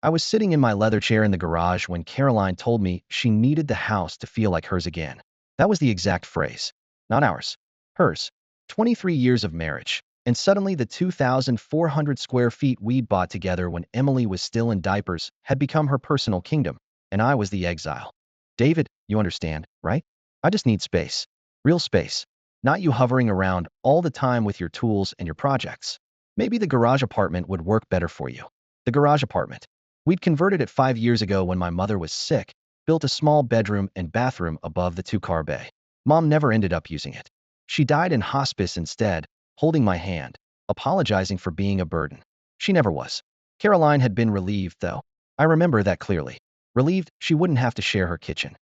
I was sitting in my leather chair in the garage when Caroline told me she needed the house to feel like hers again. That was the exact phrase. Not ours. Hers. 23 years of marriage. And suddenly the 2,400 square feet we'd bought together when Emily was still in diapers had become her personal kingdom, and I was the exile. David, you understand, right? I just need space. Real space. Not you hovering around all the time with your tools and your projects. Maybe the garage apartment would work better for you. The garage apartment. We'd converted it 5 years ago when my mother was sick, built a small bedroom and bathroom above the two-car bay. Mom never ended up using it. She died in hospice instead, holding my hand, apologizing for being a burden. She never was. Caroline had been relieved, though. I remember that clearly. Relieved she wouldn't have to share her kitchen.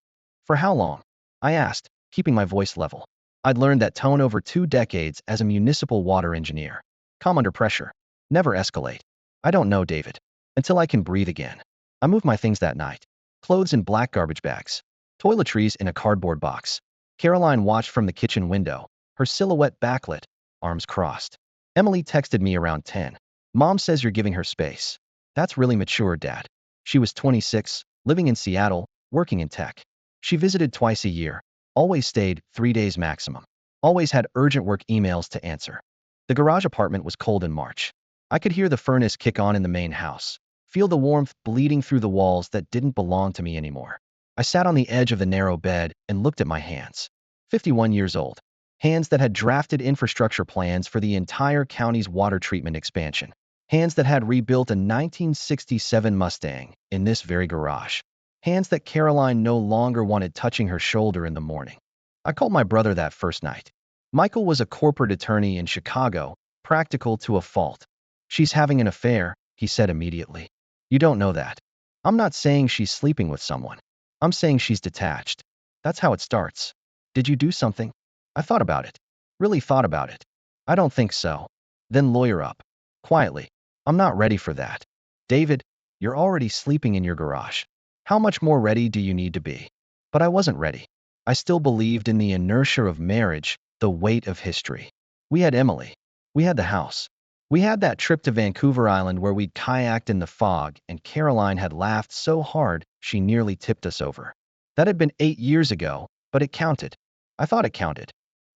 For how long? I asked, keeping my voice level. I'd learned that tone over 2 decades as a municipal water engineer. Calm under pressure. Never escalate. I don't know, David. Until I can breathe again. I moved my things that night. Clothes in black garbage bags. Toiletries in a cardboard box. Caroline watched from the kitchen window, her silhouette backlit, arms crossed. Emily texted me around 10. Mom says you're giving her space. That's really mature, Dad. She was 26, living in Seattle, working in tech. She visited twice a year, always stayed 3 days maximum. Always had urgent work emails to answer. The garage apartment was cold in March. I could hear the furnace kick on in the main house, feel the warmth bleeding through the walls that didn't belong to me anymore. I sat on the edge of the narrow bed and looked at my hands. 51 years old. Hands that had drafted infrastructure plans for the entire county's water treatment expansion. Hands that had rebuilt a 1967 Mustang in this very garage. Hands that Caroline no longer wanted touching her shoulder in the morning. I called my brother that first night. Michael was a corporate attorney in Chicago, practical to a fault. She's having an affair, he said immediately. You don't know that. I'm not saying she's sleeping with someone. I'm saying she's detached. That's how it starts. Did you do something? I thought about it. Really thought about it. I don't think so. Then lawyer up. Quietly. I'm not ready for that. David, you're already sleeping in your garage. How much more ready do you need to be? But I wasn't ready. I still believed in the inertia of marriage, the weight of history. We had Emily. We had the house. We had that trip to Vancouver Island where we'd kayaked in the fog and Caroline had laughed so hard she nearly tipped us over. That had been 8 years ago, but it counted. I thought it counted.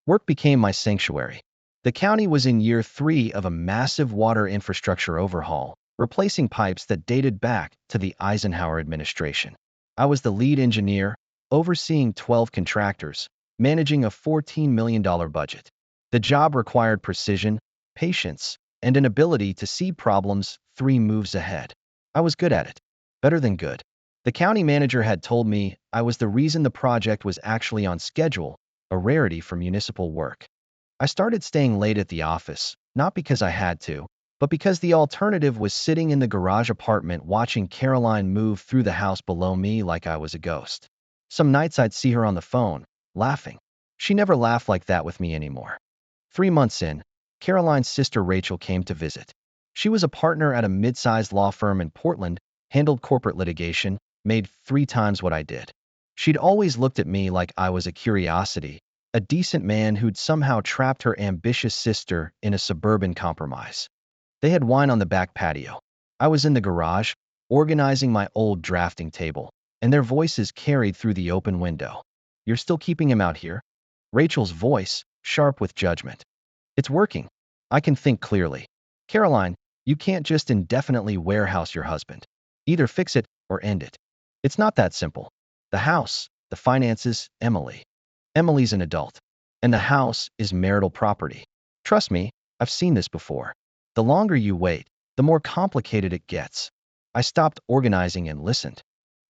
Work became my sanctuary. The county was in year 3 of a massive water infrastructure overhaul, replacing pipes that dated back to the Eisenhower administration. I was the lead engineer, overseeing 12 contractors, managing a $14 million budget. The job required precision, patience, and an ability to see problems 3 moves ahead. I was good at it. Better than good. The county manager had told me I was the reason the project was actually on schedule, a rarity for municipal work. I started staying late at the office, not because I had to, but because the alternative was sitting in the garage apartment watching Caroline move through the house below me like I was a ghost. Some nights I'd see her on the phone, laughing. She never laughed like that with me anymore. 3 months in, Caroline's sister Rachel came to visit. She was a partner at a mid-sized law firm in Portland, handled corporate litigation, made 3 times what I did. She'd always looked at me like I was a curiosity, a decent man who'd somehow trapped her ambitious sister in a suburban compromise. They had wine on the back patio. I was in the garage, organizing my old drafting table, and their voices carried through the open window. You're still keeping him out here? Rachel's voice, sharp with judgment. It's working. I can think clearly. Caroline, you can't just indefinitely warehouse your husband. Either fix it or end it. It's not that simple. The house, the finances, Emily. Emily's an adult. And the house is marital property. Trust me, I've seen this before. The longer you wait, the more complicated it gets. I stopped organizing and listened.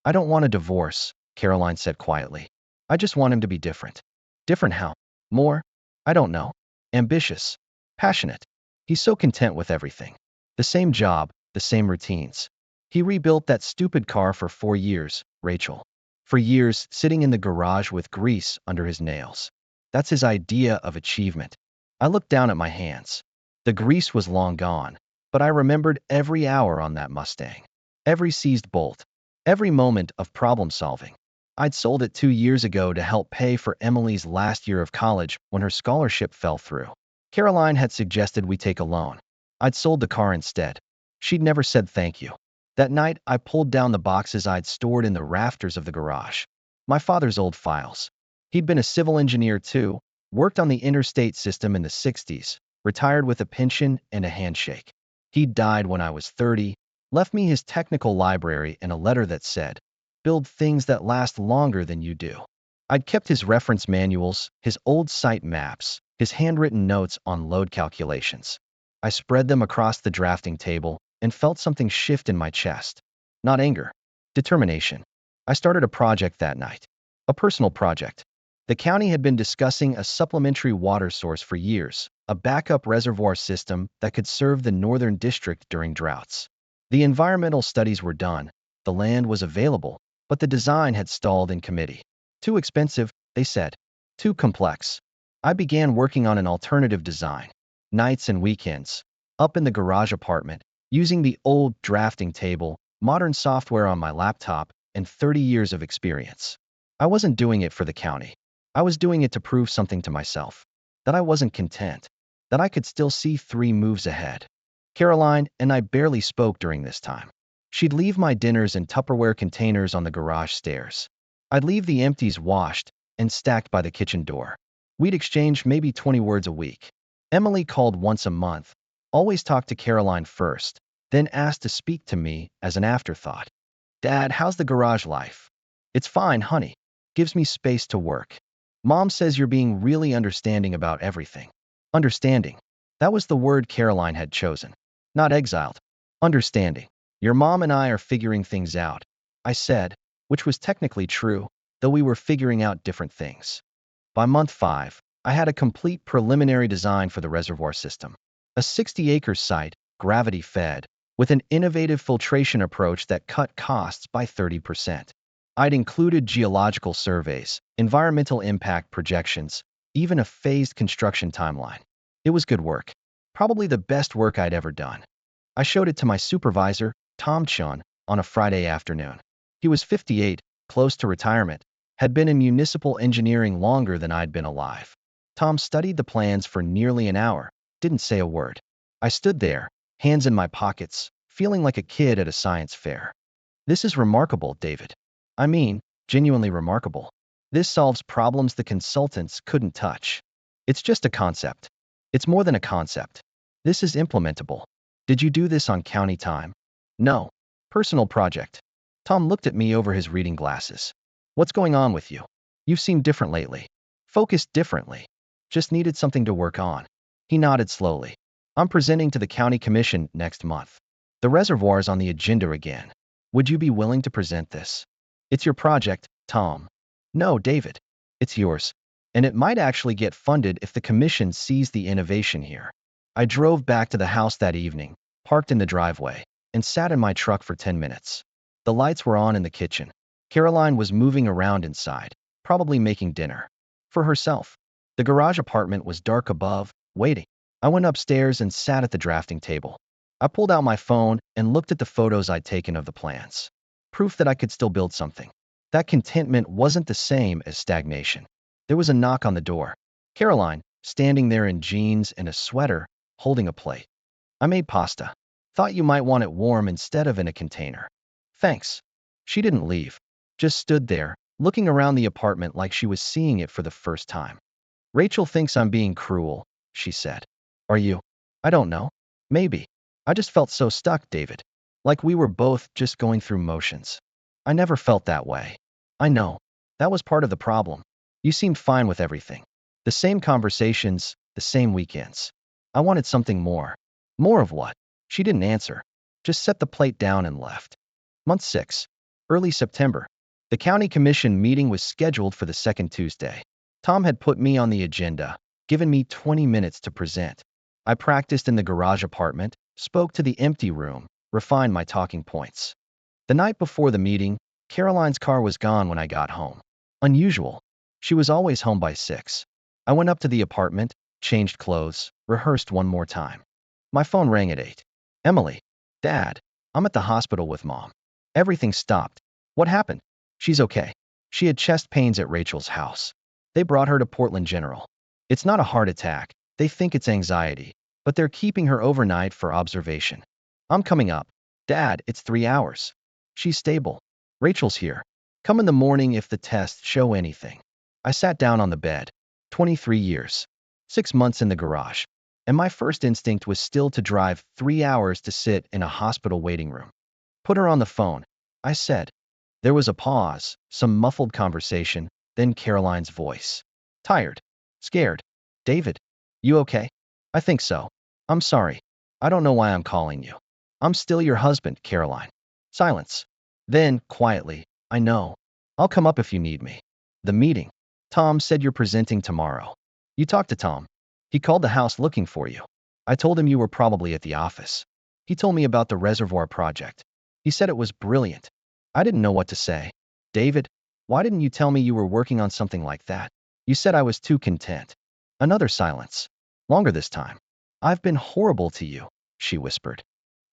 I don't want a divorce, Caroline said quietly. I just want him to be different. Different how? More? I don't know. Ambitious. Passionate. He's so content with everything. The same job, the same routines. He rebuilt that stupid car for 4 years, Rachel. For years, sitting in the garage with grease under his nails. That's his idea of achievement. I looked down at my hands. The grease was long gone, but I remembered every hour on that Mustang. Every seized bolt. Every moment of problem solving. I'd sold it 2 years ago to help pay for Emily's last year of college when her scholarship fell through. Caroline had suggested we take a loan. I'd sold the car instead. She'd never said thank you. That night, I pulled down the boxes I'd stored in the rafters of the garage. My father's old files. He'd been a civil engineer too, worked on the interstate system in the 60s, retired with a pension and a handshake. He died when I was 30, left me his technical library and a letter that said, "Build things that last longer than you do." I'd kept his reference manuals, his old site maps, his handwritten notes on load calculations. I spread them across the drafting table and felt something shift in my chest. Not anger, determination. I started a project that night. A personal project. The county had been discussing a supplementary water source for years, a backup reservoir system that could serve the northern district during droughts. The environmental studies were done, the land was available, but the design had stalled in committee. Too expensive, they said. Too complex. I began working on an alternative design. Nights and weekends. Up in the garage apartment, using the old drafting table, modern software on my laptop, and 30 years of experience. I wasn't doing it for the county. I was doing it to prove something to myself. That I wasn't content. That I could still see 3 moves ahead. Caroline and I barely spoke during this time. She'd leave my dinners in Tupperware containers on the garage stairs. I'd leave the empties washed and stacked by the kitchen door. We'd exchange maybe 20 words a week. Emily called once a month, always talked to Caroline first, then asked to speak to me as an afterthought. "Dad, how's the garage life?" "It's fine, honey. Gives me space to work." "Mom says you're being really understanding about everything." Understanding. That was the word Caroline had chosen. Not exiled. Understanding. "Your mom and I are figuring things out," I said, which was technically true, though we were figuring out different things. By month 5, I had a complete preliminary design for the reservoir system. A 60-acre site, gravity-fed, with an innovative filtration approach that cut costs by 30%. I'd included geological surveys, environmental impact projections, even a phased construction timeline. It was good work. Probably the best work I'd ever done. I showed it to my supervisor, Tom Chun, on a Friday afternoon. He was 58, close to retirement, had been in municipal engineering longer than I'd been alive. Tom studied the plans for nearly an hour, didn't say a word. I stood there, hands in my pockets, feeling like a kid at a science fair. "This is remarkable, David. I mean, genuinely remarkable. This solves problems the consultants couldn't touch. It's just a concept. It's more than a concept. This is implementable. Did you do this on county time?" "No. Personal project." Tom looked at me over his reading glasses. "What's going on with you? You've seemed different lately. Focused differently. Just needed something to work on." He nodded slowly. "I'm presenting to the county commission next month. The reservoir's on the agenda again. Would you be willing to present this?" "It's your project, Tom." "No, David. It's yours. And it might actually get funded if the commission sees the innovation here." I drove back to the house that evening, parked in the driveway, and sat in my truck for 10 minutes. The lights were on in the kitchen. Caroline was moving around inside, probably making dinner. For herself. The garage apartment was dark above, waiting. I went upstairs and sat at the drafting table. I pulled out my phone and looked at the photos I'd taken of the plans. Proof that I could still build something. That contentment wasn't the same as stagnation. There was a knock on the door. Caroline, standing there in jeans and a sweater, holding a plate. "I made pasta. Thought you might want it warm instead of in a container." "Thanks." She didn't leave. Just stood there, looking around the apartment like she was seeing it for the first time. "Rachel thinks I'm being cruel," she said. "Are you?" "I don't know. Maybe. I just felt so stuck, David. Like we were both just going through motions." "I never felt that way." "I know. That was part of the problem. You seemed fine with everything. The same conversations, the same weekends. I wanted something more." "More of what?" She didn't answer. Just set the plate down and left. Month 6. Early September. The county commission meeting was scheduled for the second Tuesday. Tom had put me on the agenda, given me 20 minutes to present. I practiced in the garage apartment, spoke to the empty room, refined my talking points. The night before the meeting, Caroline's car was gone when I got home. Unusual. She was always home by 6. I went up to the apartment, changed clothes, rehearsed one more time. My phone rang at 8. "Emily." "Dad. I'm at the hospital with Mom." Everything stopped. "What happened?" "She's okay. She had chest pains at Rachel's house. They brought her to Portland General. It's not a heart attack. They think it's anxiety, but they're keeping her overnight for observation. I'm coming up." Dad, it's 3 hours. She's stable. Rachel's here. Come in the morning if the tests show anything. I sat down on the bed. 23 years. 6 months in the garage. And my first instinct was still to drive 3 hours to sit in a hospital waiting room. Put her on the phone, I said. There was a pause, some muffled conversation, then Caroline's voice. Tired. Scared. David, you okay? I think so. I'm sorry. I don't know why I'm calling you. I'm still your husband, Caroline. Silence. Then, quietly, I know. I'll come up if you need me. The meeting. Tom said you're presenting tomorrow. You talked to Tom. He called the house looking for you. I told him you were probably at the office. He told me about the reservoir project. He said it was brilliant. I didn't know what to say. David, why didn't you tell me you were working on something like that? You said I was too content. Another silence. Longer this time. I've been horrible to you, she whispered.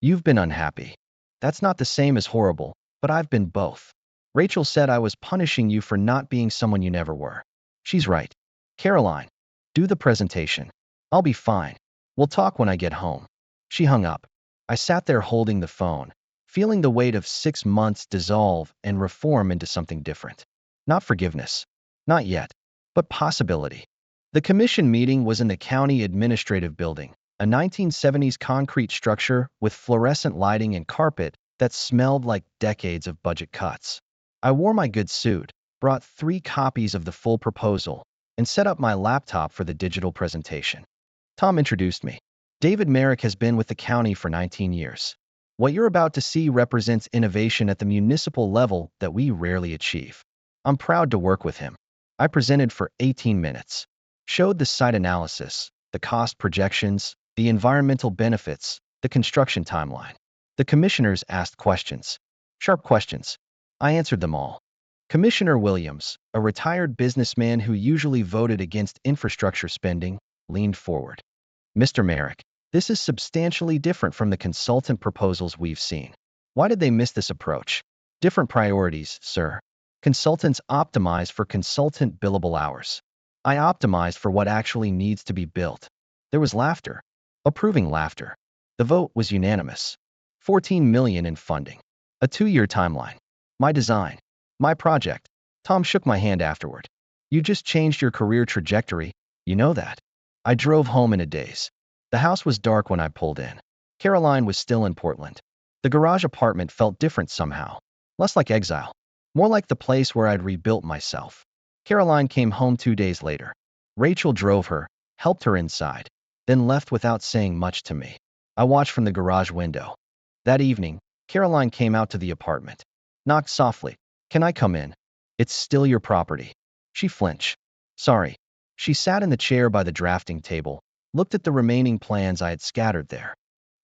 You've been unhappy. That's not the same as horrible, but I've been both. Rachel said I was punishing you for not being someone you never were. She's right. Caroline, do the presentation. I'll be fine. We'll talk when I get home. She hung up. I sat there holding the phone, feeling the weight of 6 months dissolve and reform into something different. Not forgiveness. Not yet. But possibility. The commission meeting was in the county administrative building, a 1970s concrete structure with fluorescent lighting and carpet that smelled like decades of budget cuts. I wore my good suit, brought 3 copies of the full proposal, and set up my laptop for the digital presentation. Tom introduced me. David Merrick has been with the county for 19 years. What you're about to see represents innovation at the municipal level that we rarely achieve. I'm proud to work with him. I presented for 18 minutes. Showed the site analysis, the cost projections, the environmental benefits, the construction timeline. The commissioners asked questions. Sharp questions. I answered them all. Commissioner Williams, a retired businessman who usually voted against infrastructure spending, leaned forward. Mr. Merrick, this is substantially different from the consultant proposals we've seen. Why did they miss this approach? Different priorities, sir. Consultants optimize for consultant billable hours. I optimized for what actually needs to be built. There was laughter. Approving laughter. The vote was unanimous. 14 million in funding. A 2-year timeline. My design. My project. Tom shook my hand afterward. You just changed your career trajectory. You know that. I drove home in a daze. The house was dark when I pulled in. Caroline was still in Portland. The garage apartment felt different somehow. Less like exile. More like the place where I'd rebuilt myself. Caroline came home 2 days later. Rachel drove her, helped her inside, then left without saying much to me. I watched from the garage window. That evening, Caroline came out to the apartment. Knocked softly. Can I come in? It's still your property. She flinched. Sorry. She sat in the chair by the drafting table, looked at the remaining plans I had scattered there.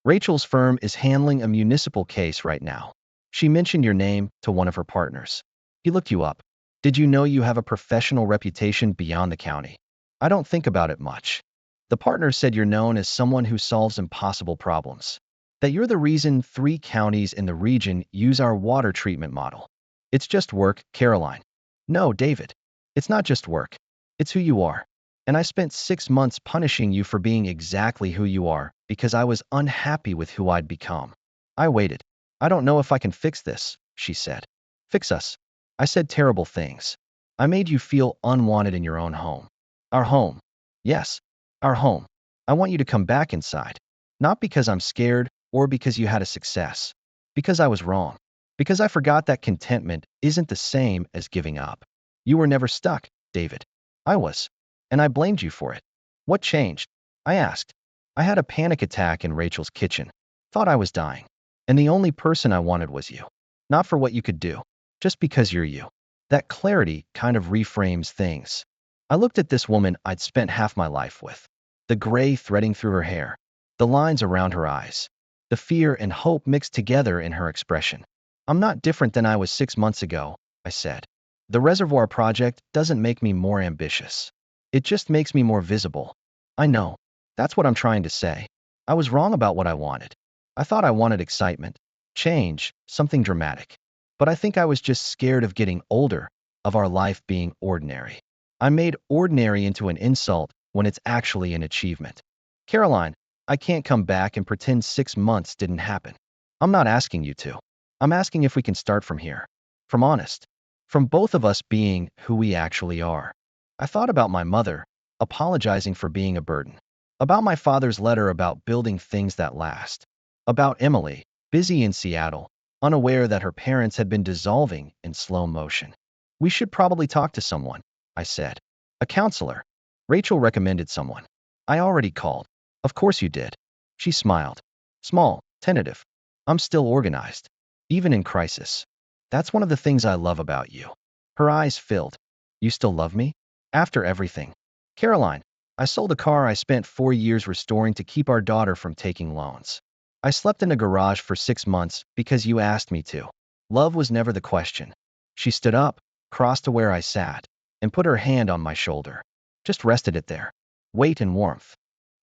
Rachel's firm is handling a municipal case right now. She mentioned your name to one of her partners. He looked you up. Did you know you have a professional reputation beyond the county? I don't think about it much. The partner said you're known as someone who solves impossible problems. That you're the reason 3 counties in the region use our water treatment model. It's just work, Caroline. No, David. It's not just work. It's who you are. And I spent 6 months punishing you for being exactly who you are because I was unhappy with who I'd become. I waited. I don't know if I can fix this, she said. Fix us. I said terrible things. I made you feel unwanted in your own home. Our home. Yes, our home. I want you to come back inside. Not because I'm scared or because you had a success. Because I was wrong. Because I forgot that contentment isn't the same as giving up. You were never stuck, David. I was. And I blamed you for it. What changed? I asked. I had a panic attack in Rachel's kitchen. Thought I was dying. And the only person I wanted was you. Not for what you could do. Just because you're you. That clarity kind of reframes things. I looked at this woman I'd spent half my life with. The gray threading through her hair. The lines around her eyes. The fear and hope mixed together in her expression. I'm not different than I was 6 months ago, I said. The reservoir project doesn't make me more ambitious. It just makes me more visible. I know. That's what I'm trying to say. I was wrong about what I wanted. I thought I wanted excitement, change, something dramatic. But I think I was just scared of getting older, of our life being ordinary. I made ordinary into an insult when it's actually an achievement. Caroline, I can't come back and pretend 6 months didn't happen. I'm not asking you to. I'm asking if we can start from here. From honest. From both of us being who we actually are. I thought about my mother, apologizing for being a burden. About my father's letter about building things that last. About Emily, busy in Seattle, unaware that her parents had been dissolving in slow motion. We should probably talk to someone, I said. A counselor. Rachel recommended someone. I already called. Of course you did. She smiled. Small, tentative. I'm still organized. Even in crisis. That's one of the things I love about you. Her eyes filled. You still love me? After everything. Caroline, I sold a car I spent 4 years restoring to keep our daughter from taking loans. I slept in a garage for 6 months because you asked me to. Love was never the question. She stood up, crossed to where I sat, and put her hand on my shoulder. Just rested it there. Weight and warmth.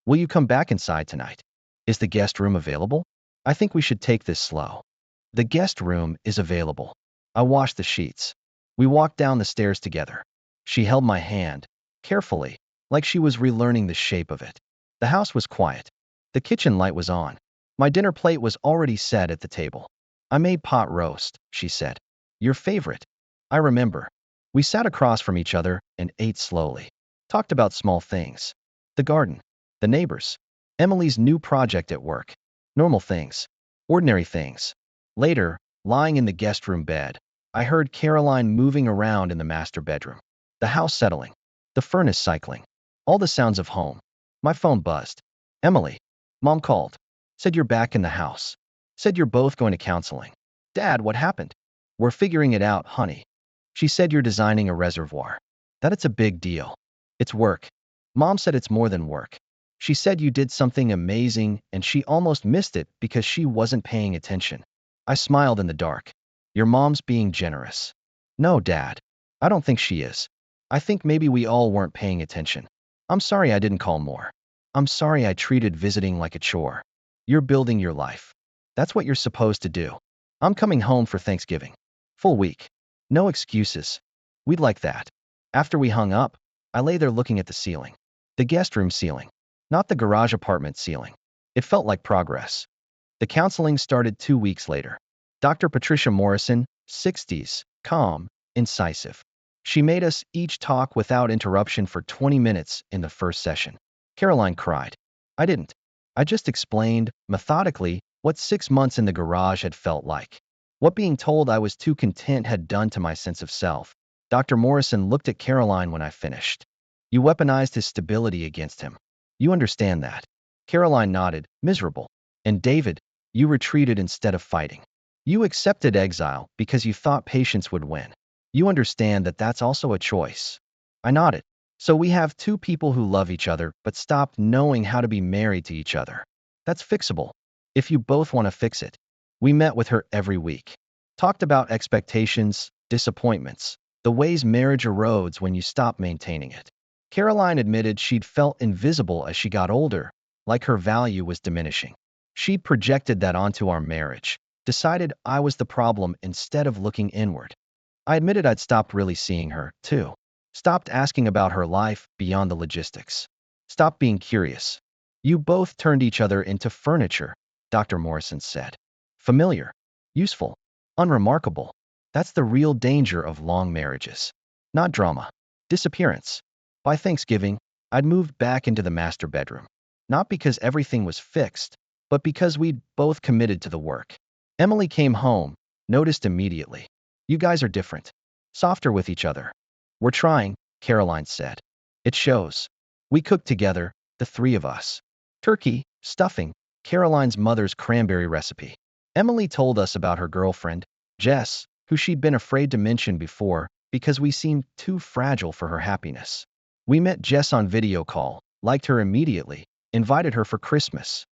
Will you come back inside tonight? Is the guest room available? I think we should take this slow. The guest room is available. I washed the sheets. We walked down the stairs together. She held my hand, carefully, like she was relearning the shape of it. The house was quiet. The kitchen light was on. My dinner plate was already set at the table. I made pot roast, she said. Your favorite. I remember. We sat across from each other and ate slowly. Talked about small things. The garden. The neighbors. Emily's new project at work. Normal things. Ordinary things. Later, lying in the guest room bed, I heard Caroline moving around in the master bedroom. The house settling. The furnace cycling. All the sounds of home. My phone buzzed. Emily. Mom called. Said you're back in the house. Said you're both going to counseling. Dad, what happened? We're figuring it out, honey. She said you're designing a reservoir. That it's a big deal. It's work. Mom said it's more than work. She said you did something amazing and she almost missed it because she wasn't paying attention. I smiled in the dark. Your mom's being generous. No, Dad. I don't think she is. I think maybe we all weren't paying attention. I'm sorry I didn't call more. I'm sorry I treated visiting like a chore. You're building your life. That's what you're supposed to do. I'm coming home for Thanksgiving. Full week. No excuses. We'd like that. After we hung up, I lay there looking at the ceiling. The guest room ceiling. Not the garage apartment ceiling. It felt like progress. The counseling started 2 weeks later. Dr. Patricia Morrison, 60s, calm, incisive. She made us each talk without interruption for 20 minutes in the first session. Caroline cried. I didn't. I just explained, methodically, what 6 months in the garage had felt like. What being told I was too content had done to my sense of self. Dr. Morrison looked at Caroline when I finished. You weaponized his stability against him. You understand that. Caroline nodded, miserable. And David, you retreated instead of fighting. You accepted exile because you thought patience would win. You understand that that's also a choice. I nodded. So we have two people who love each other but stopped knowing how to be married to each other. That's fixable. If you both want to fix it. We met with her every week. Talked about expectations, disappointments, the ways marriage erodes when you stop maintaining it. Caroline admitted she'd felt invisible as she got older, like her value was diminishing. She projected that onto our marriage, decided I was the problem instead of looking inward. I admitted I'd stopped really seeing her, too. Stopped asking about her life beyond the logistics. Stopped being curious. You both turned each other into furniture, Dr. Morrison said. Familiar, useful, unremarkable. That's the real danger of long marriages. Not drama. Disappearance. By Thanksgiving, I'd moved back into the master bedroom. Not because everything was fixed, but because we'd both committed to the work. Emily came home, noticed immediately. You guys are different. Softer with each other. We're trying, Caroline said. It shows. We cooked together, the three of us. Turkey, stuffing, Caroline's mother's cranberry recipe. Emily told us about her girlfriend, Jess, who she'd been afraid to mention before because we seemed too fragile for her happiness. We met Jess on video call, liked her immediately, invited her for Christmas.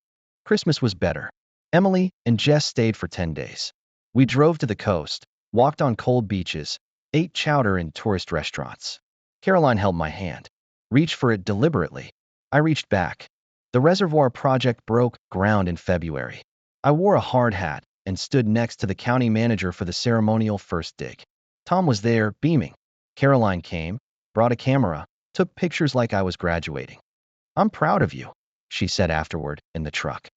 Christmas was better. Emily and Jess stayed for 10 days. We drove to the coast, walked on cold beaches, ate chowder in tourist restaurants. Caroline held my hand. Reached for it deliberately. I reached back. The reservoir project broke ground in February. I wore a hard hat and stood next to the county manager for the ceremonial first dig. Tom was there, beaming. Caroline came, brought a camera, took pictures like I was graduating. I'm proud of you, she said afterward in the truck.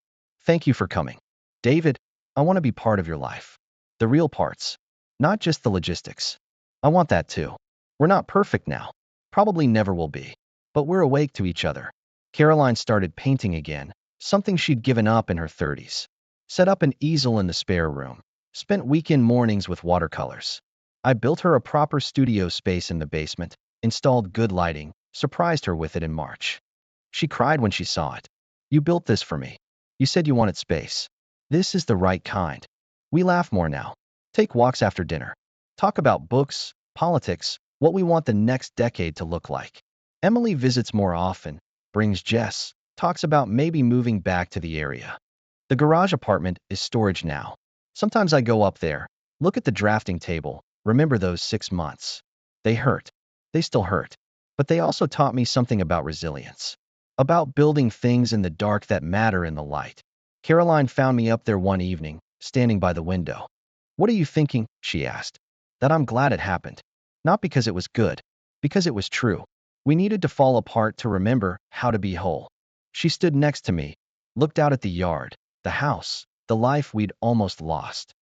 Thank you for coming. David, I want to be part of your life. The real parts, not just the logistics. I want that too. We're not perfect now. Probably never will be. But we're awake to each other. Caroline started painting again, something she'd given up in her 30s. Set up an easel in the spare room. Spent weekend mornings with watercolors. I built her a proper studio space in the basement, installed good lighting, surprised her with it in March. She cried when she saw it. You built this for me. You said you wanted space. This is the right kind. We laugh more now. Take walks after dinner. Talk about books, politics, what we want the next decade to look like. Emily visits more often, brings Jess, talks about maybe moving back to the area. The garage apartment is storage now. Sometimes I go up there, look at the drafting table, remember those 6 months. They hurt. They still hurt. But they also taught me something about resilience. About building things in the dark that matter in the light. Caroline found me up there one evening, standing by the window. What are you thinking? She asked. That I'm glad it happened. Not because it was good, because it was true. We needed to fall apart to remember how to be whole. She stood next to me, looked out at the yard, the house, the life we'd almost lost.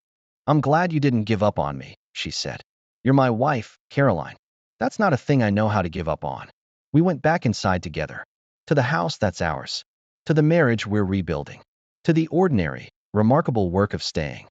I'm glad you didn't give up on me, she said. You're my wife, Caroline. That's not a thing I know how to give up on. We went back inside together. To the house that's ours. To the marriage we're rebuilding. To the ordinary, remarkable work of staying.